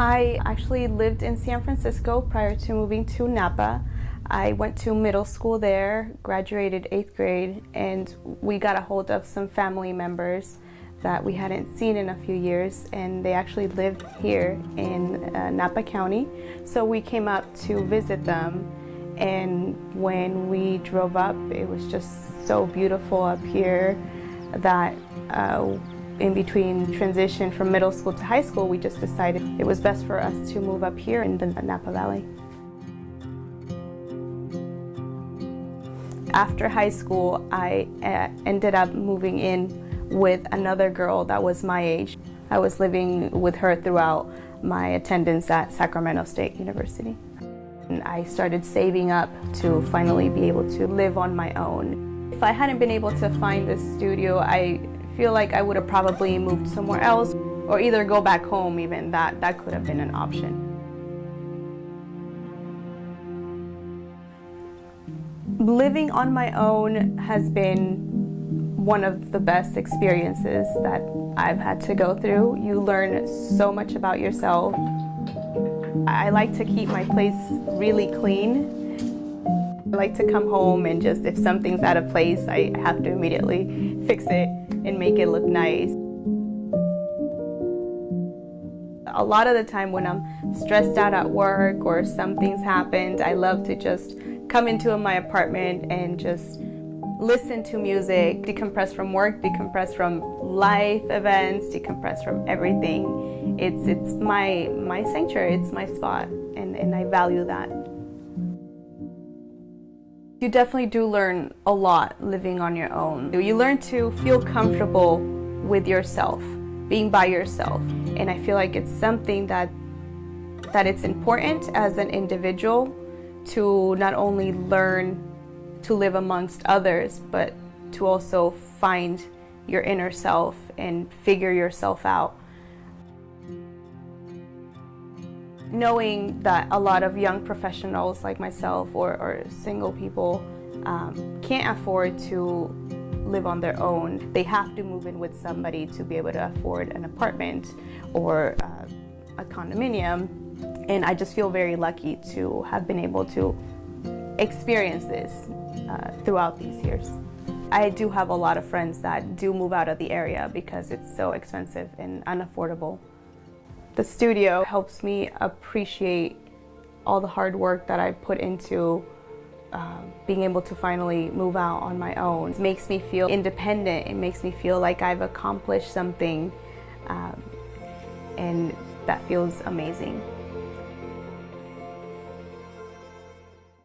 I actually lived in San Francisco prior to moving to Napa. I went to middle school there, graduated 8th grade, and we got a hold of some family members that we hadn't seen in a few years, and they actually lived here in Napa County. So we came up to visit them, and when we drove up, it was just so beautiful up here that in between transition from middle school to high school, we just decided it was best for us to move up here in the Napa Valley. After high school, I ended up moving in with another girl that was my age. I was living with her throughout my attendance at Sacramento State University. And I started saving up to finally be able to live on my own. If I hadn't been able to find this studio, I feel like I would have probably moved somewhere else, or either go back home. Even that could have been an option. Living on my own has been one of the best experiences that I've had to go through. You learn so much about yourself. I like to keep my place really clean. I like to come home and just, if something's out of place, I have to immediately fix it and make it look nice. A lot of the time when I'm stressed out at work or something's happened, I love to just come into my apartment and just listen to music, decompress from work, decompress from life events, decompress from everything. It's my sanctuary, it's my spot, and I value that. You definitely do learn a lot living on your own. You learn to feel comfortable with yourself, being by yourself. And I feel like it's something that it's important as an individual to not only learn to live amongst others, but to also find your inner self and figure yourself out. Knowing that a lot of young professionals like myself or single people can't afford to live on their own. They have to move in with somebody to be able to afford an apartment or a condominium. And I just feel very lucky to have been able to experience this throughout these years. I do have a lot of friends that do move out of the area because it's so expensive and unaffordable. The studio helps me appreciate all the hard work that I put into being able to finally move out on my own. It makes me feel independent. It makes me feel like I've accomplished something, and that feels amazing.